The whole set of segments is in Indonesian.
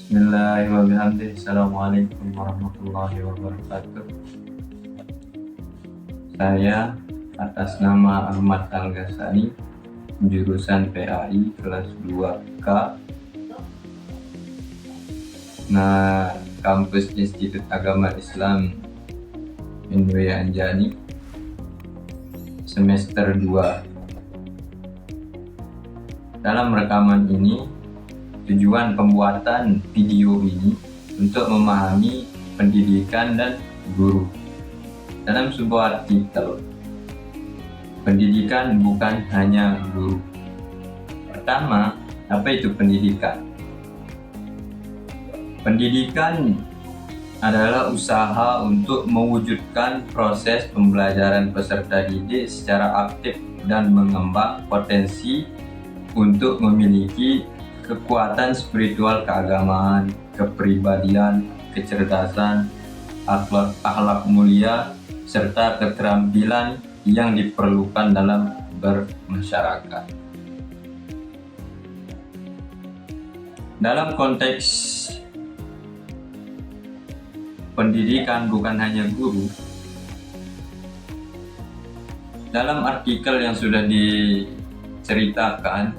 Bismillahirrahmanirrahim. Assalamualaikum warahmatullahi wabarakatuh. Saya atas nama Ahmad Al-Ghazali, jurusan PAI kelas 2K. Kampus Institut Agama Islam Minwe Anjani, semester 2. Dalam rekaman ini, tujuan pembuatan video ini untuk memahami pendidikan dan guru. Dalam sebuah artikel, pendidikan bukan hanya guru. Pertama, apa itu pendidikan? Pendidikan adalah usaha untuk mewujudkan proses pembelajaran peserta didik secara aktif dan mengembang potensi untuk memiliki kekuatan spiritual keagamaan, kepribadian, kecerdasan, akhlak mulia, serta keterampilan yang diperlukan dalam bermasyarakat. Dalam konteks pendidikan bukan hanya guru, dalam artikel yang sudah diceritakan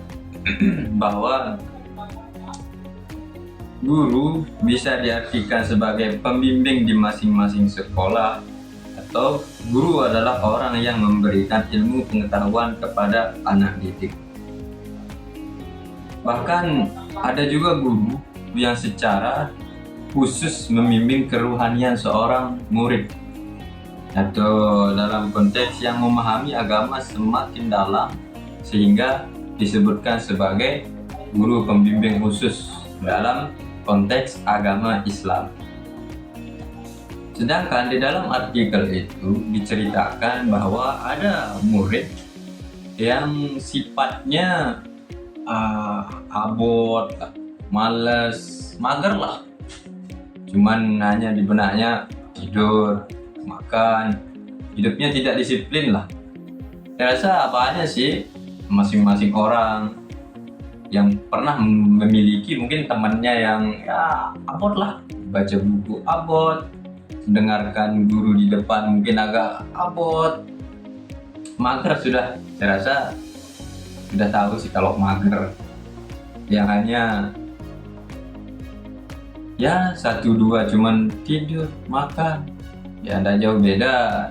bahwa guru bisa diartikan sebagai pembimbing di masing-masing sekolah, atau guru adalah orang yang memberikan ilmu pengetahuan kepada anak didik. Bahkan ada juga guru yang secara khusus membimbing kerohanian seorang murid, atau dalam konteks yang memahami agama semakin dalam, sehingga disebutkan sebagai guru pembimbing khusus dalam konteks agama Islam. Sedangkan di dalam artikel itu diceritakan bahwa ada murid yang sifatnya abot, males, mager lah. Cuman hanya di benaknya tidur, makan, hidupnya tidak disiplin lah. Saya rasa banyak sih masing-masing orang yang pernah memiliki mungkin temannya yang abot lah, baca buku abot, mendengarkan guru di depan mungkin agak abot, mager sudah. Saya rasa sudah tahu sih kalau mager, yang hanya satu dua cuman tidur, makan, tidak jauh beda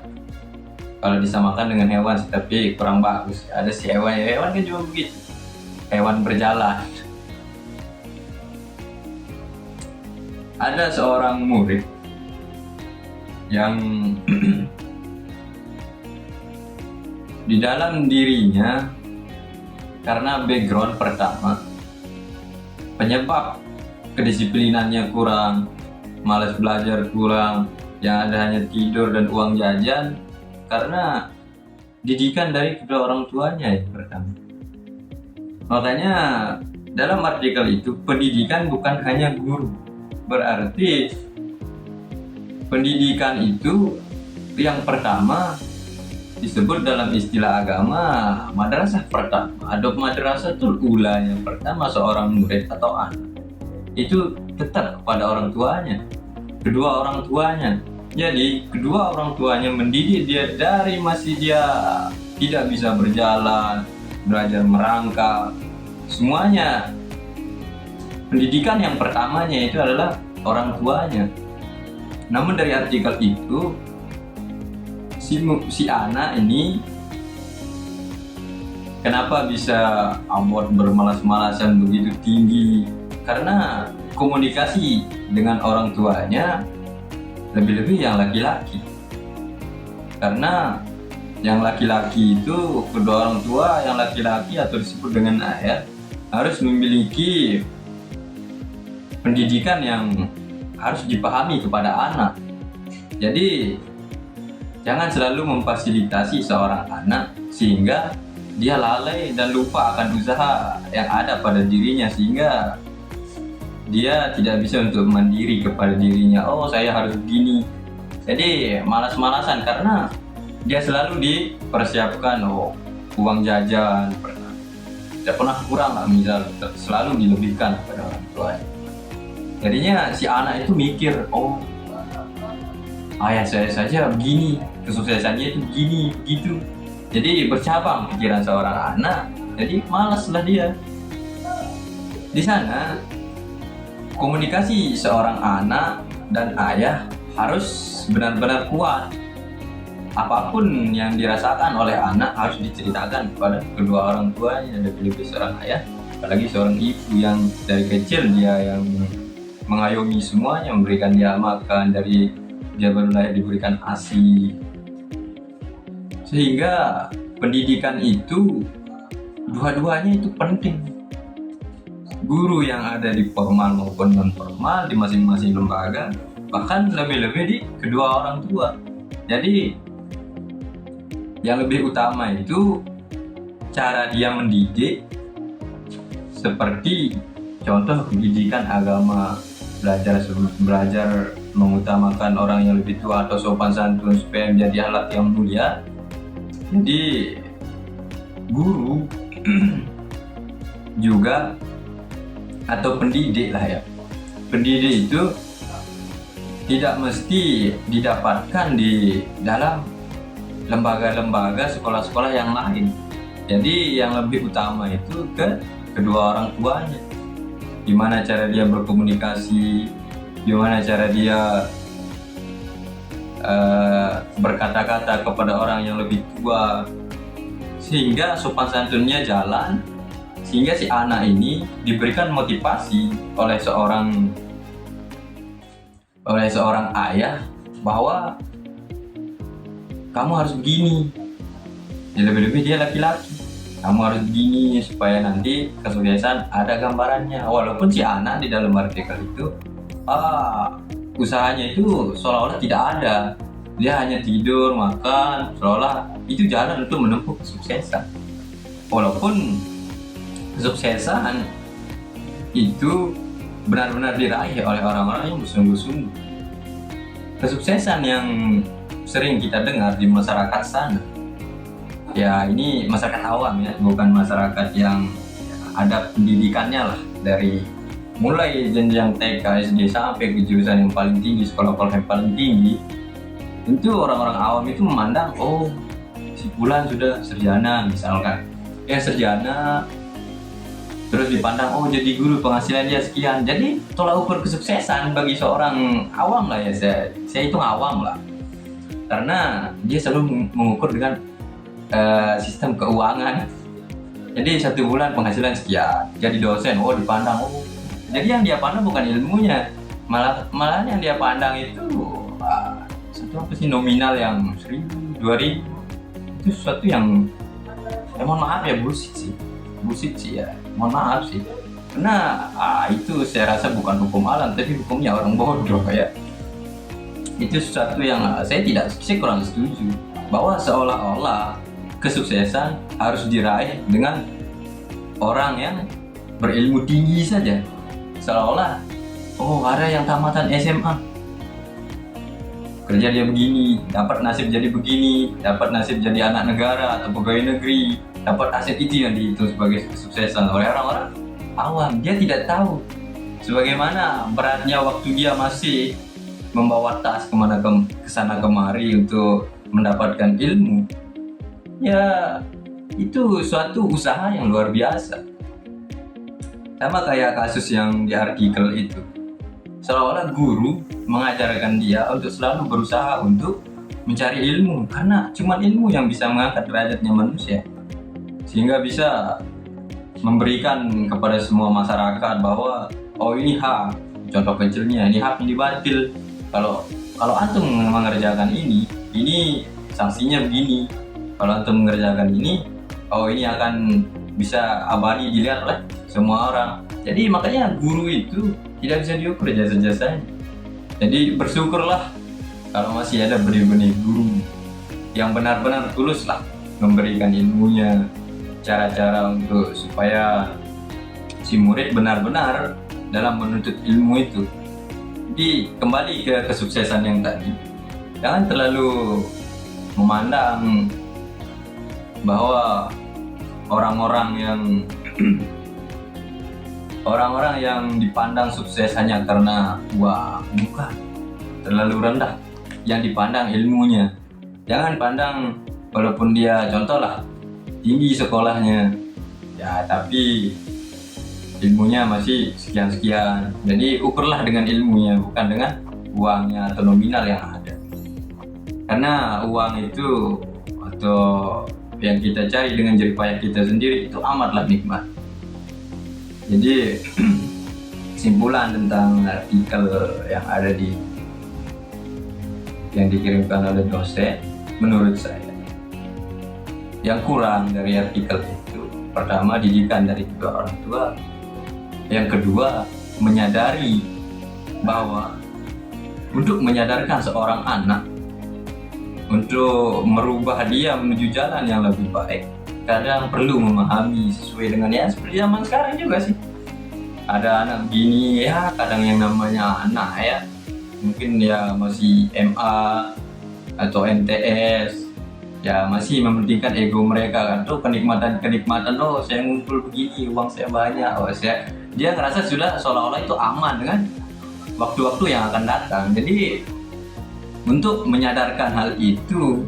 kalau disamakan dengan hewan sih, tapi kurang bagus. Ada si hewan kan cuma begitu, hewan berjalan. Ada seorang murid yang di dalam dirinya, karena background pertama, penyebab kedisiplinannya kurang, malas belajar kurang, yang ada hanya tidur dan uang jajan, karena didikan dari kedua orang tuanya yang pertama. Makanya dalam artikel itu, pendidikan bukan hanya guru. Berarti pendidikan itu yang pertama disebut dalam istilah agama madrasah pertama. Adab madrasah ula, yang pertama seorang murid atau anak itu tetap kepada orang tuanya, kedua orang tuanya. Jadi kedua orang tuanya mendidik dia dari masih dia tidak bisa berjalan, belajar merangkak, semuanya. Pendidikan yang pertamanya itu adalah orang tuanya. Namun dari artikel itu, si anak ini kenapa bisa abot, bermalas-malasan begitu tinggi? Karena komunikasi dengan orang tuanya, lebih-lebih yang laki-laki. Karena yang laki-laki itu, kedua orang tua yang laki-laki atau disebut dengan ayah, harus memiliki pendidikan yang harus dipahami kepada anak. Jadi jangan selalu memfasilitasi seorang anak sehingga dia lalai dan lupa akan usaha yang ada pada dirinya, sehingga dia tidak bisa untuk mandiri kepada dirinya. Oh, saya harus begini. Jadi malas-malasan karena dia selalu dipersiapkan, uang jajan tidak pernah kurang lah, misal selalu dilebihkan kepada orang tua. Jadinya si anak itu mikir, oh ayah saya saja begini, kesuksesannya itu begini, begitu. Jadi bercabang pikiran seorang anak, jadi malaslah dia. Di sana komunikasi seorang anak dan ayah harus benar-benar kuat. Apapun yang dirasakan oleh anak harus diceritakan kepada kedua orang tuanya, lebih-lebih seorang ayah, apalagi seorang ibu yang dari kecil dia yang mengayomi semuanya, memberikan dia makan, dari dia baru lahir diberikan ASI. Sehingga pendidikan itu dua-duanya itu penting. Guru yang ada di formal maupun non formal di masing-masing lembaga, bahkan lebih-lebih di kedua orang tua. Jadi yang lebih utama itu cara dia mendidik, seperti contoh pendidikan agama, belajar mengutamakan orang yang lebih tua atau sopan santun supaya menjadi alat yang mulia. Jadi guru juga atau pendidik lah ya, pendidik itu tidak mesti didapatkan di dalam lembaga-lembaga sekolah-sekolah yang lain. Jadi yang lebih utama itu ke kedua orang tuanya, gimana cara dia berkomunikasi, gimana cara dia berkata-kata kepada orang yang lebih tua, sehingga sopan santunnya jalan, sehingga si anak ini diberikan motivasi oleh seorang ayah bahwa kamu harus begini. Ya, lebih-lebih dia laki-laki, kamu harus begini supaya nanti kesuksesan ada gambarannya. Walaupun si anak di dalam artikel itu usahanya itu seolah-olah tidak ada, dia hanya tidur, makan, seolah itu jalan untuk menempuh kesuksesan. Walaupun kesuksesan itu benar-benar diraih oleh orang-orang yang bersungguh-sungguh. Kesuksesan yang sering kita dengar di masyarakat sana, ya ini masyarakat awam ya, bukan masyarakat yang ada pendidikannya lah, dari mulai jenjang TK, SD sampai ke jurusan yang paling tinggi, sekolah-sekolah yang paling tinggi. Tentu orang-orang awam itu memandang, oh si fulan sudah sarjana misalkan, ya sarjana, terus dipandang, oh jadi guru penghasilan dia sekian. Jadi tolak ukur kesuksesan bagi seorang awam lah ya, saya hitung awam lah, karena dia selalu mengukur dengan sistem keuangan. Jadi 1 bulan penghasilan sekian, jadi dosen, oh dipandang, oh jadi yang dia pandang bukan ilmunya, malah yang dia pandang itu satu nominal yang 1.000, 2.000, itu sesuatu yang mohon maaf ya, bullshit sih ya, mohon maaf sih, karena itu saya rasa bukan hukum alam tapi hukumnya orang bodoh ya. Itu sesuatu yang saya kurang setuju, bahwa seolah-olah kesuksesan harus diraih dengan orang yang berilmu tinggi saja. Seolah-olah, oh ada yang tamatan SMA, kerja dia begini, dapat nasib jadi begini, dapat nasib jadi anak negara atau pegawai negeri, dapat aset, itu yang dihitung sebagai kesuksesan oleh orang-orang awam. Dia tidak tahu sebagaimana beratnya waktu dia masih membawa tas kesana kemari untuk mendapatkan ilmu. Ya itu suatu usaha yang luar biasa. Sama kayak kasus yang di artikel itu, seolah-olah guru mengajarkan dia untuk selalu berusaha untuk mencari ilmu, karena cuma ilmu yang bisa mengangkat derajatnya manusia, sehingga bisa memberikan kepada semua masyarakat bahwa oh ini hak, contoh kecilnya ini hak yang dibatil. Kalau antum mengerjakan ini sanksinya begini. Kalau antum mengerjakan ini, oh ini akan bisa abadi dilihat oleh semua orang. Jadi makanya guru itu tidak bisa diukur jasa-jasanya. Jadi bersyukurlah kalau masih ada benih-benih guru yang benar-benar tulus lah memberikan ilmunya, cara-cara untuk supaya si murid benar-benar dalam menuntut ilmu itu. Jadi kembali ke kesuksesan yang tadi, jangan terlalu memandang bahwa orang-orang yang orang-orang yang dipandang sukses hanya karena uang, bukan, terlalu rendah. Yang dipandang ilmunya. Jangan pandang walaupun dia contoh lah tinggi sekolahnya, ya tapi ilmunya masih sekian-sekian. Jadi ukurlah dengan ilmunya, bukan dengan uangnya atau nominal yang ada. Karena uang itu atau yang kita cari dengan jerih payah kita sendiri itu amatlah nikmat. Jadi kesimpulan tentang artikel yang ada yang dikirimkan oleh dosen, menurut saya yang kurang dari artikel itu, pertama didikan dari kedua orang tua, yang kedua menyadari bahwa untuk menyadarkan seorang anak untuk merubah dia menuju jalan yang lebih baik, kadang perlu memahami sesuai dengan ya seperti zaman sekarang juga sih. Ada anak begini ya, kadang yang namanya anak ya, mungkin ya masih MA atau MTS, ya masih mementingkan ego mereka kan, tuh kenikmatan, oh saya ngumpul begini, uang saya banyak, dia ngerasa sudah seolah-olah itu aman dengan waktu-waktu yang akan datang. Jadi untuk menyadarkan hal itu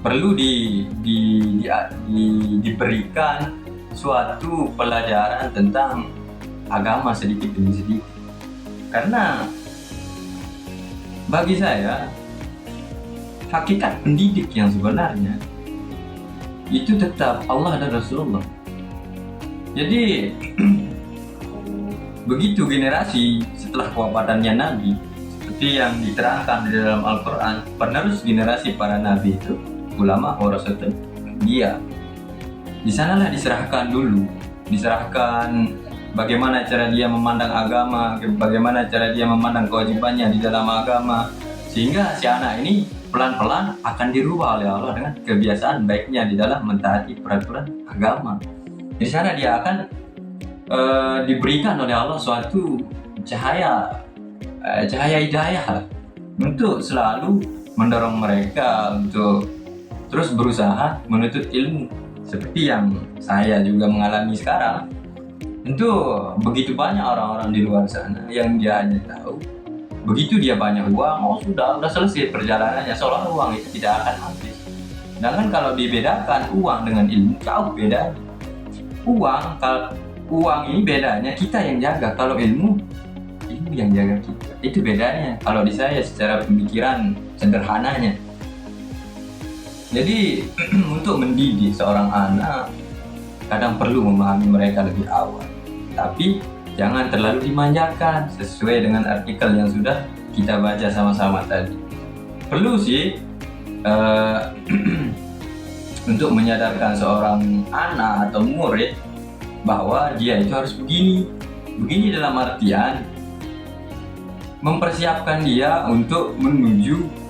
perlu diberikan suatu pelajaran tentang agama sedikit demi sedikit. Karena bagi saya hakikat pendidik yang sebenarnya itu tetap Allah dan Rasulullah. Jadi begitu generasi setelah kewafatannya Nabi, seperti yang diterangkan di dalam Al-Quran, penerus generasi para Nabi itu ulama warasatul dia. Di sanalah diserahkan bagaimana cara dia memandang agama, bagaimana cara dia memandang kewajibannya di dalam agama, sehingga si anak ini pelan-pelan akan dirubah oleh Allah dengan kebiasaan baiknya di dalam mentaati peraturan agama. Di sana dia akan diberikan oleh Allah suatu cahaya hidayah untuk selalu mendorong mereka untuk terus berusaha menuntut ilmu. Seperti yang saya juga mengalami sekarang, tentu begitu banyak orang-orang di luar sana yang dia hanya tahu begitu dia banyak uang, oh sudah selesai perjalanannya, seolah uang itu tidak akan habis. Sedangkan kalau dibedakan uang dengan ilmu, jauh beda. Uang ini bedanya kita yang jaga, kalau ilmu yang jaga kita. Itu bedanya kalau di saya secara pemikiran sederhananya. Jadi untuk mendidik seorang anak kadang perlu memahami mereka lebih awal, tapi jangan terlalu dimanjakan sesuai dengan artikel yang sudah kita baca sama-sama tadi. Perlu sih untuk menyadarkan seorang anak atau murid bahwa dia itu harus begini dalam artian mempersiapkan dia untuk menuju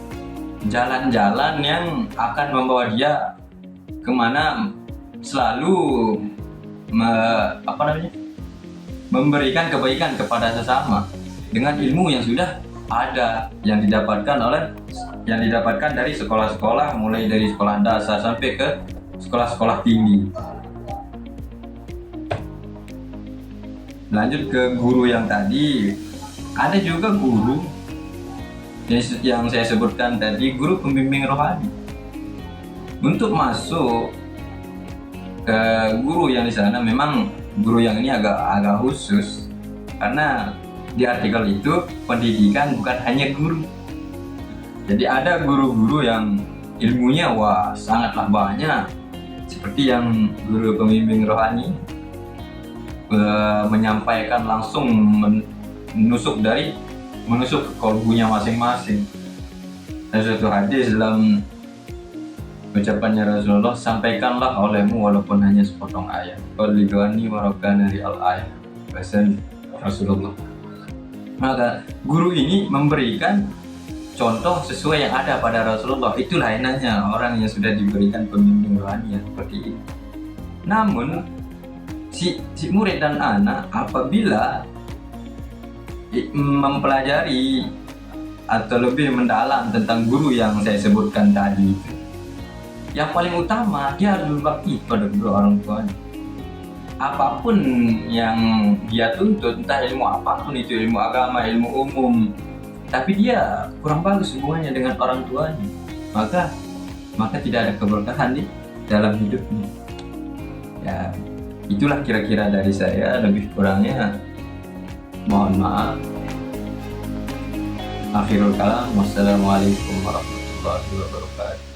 jalan-jalan yang akan membawa dia kemana, selalu memberikan kebaikan kepada sesama dengan ilmu yang sudah ada, yang didapatkan dari sekolah-sekolah, mulai dari sekolah dasar sampai ke sekolah-sekolah tinggi. Lanjut ke guru yang tadi, ada juga guru yang saya sebutkan tadi, guru pembimbing rohani. Untuk masuk ke guru yang di sana, memang guru yang ini agak khusus, karena di artikel itu pendidikan bukan hanya guru. Jadi ada guru-guru yang ilmunya sangatlah banyak, seperti yang guru pembimbing rohani menyampaikan langsung menusuk ke kolbunya masing-masing. Ada suatu hadis dalam ucapannya Rasulullah, sampaikanlah olehmu walaupun hanya sepotong ayat. Qaligani warokana ri'al ayat. Bahasa Rasulullah. Maka guru ini memberikan contoh sesuai yang ada pada Rasulullah. Itulah enaknya orang yang sudah diberikan pembimbing rohani yang seperti ini. Namun si murid dan anak apabila mempelajari atau lebih mendalam tentang guru yang saya sebutkan tadi, yang paling utama dia harus berbakti pada kedua orang tuanya. apapun yang dia tuntut, entah ilmu apapun itu, ilmu agama, ilmu umum, tapi dia kurang bagus hubungannya dengan orang tuanya, maka tidak ada keberkahan di dalam hidupnya. Ya, itulah kira-kira dari saya, lebih kurangnya mohon maaf. Akhirul kalam, wassalamualaikum warahmatullahi wabarakatuh.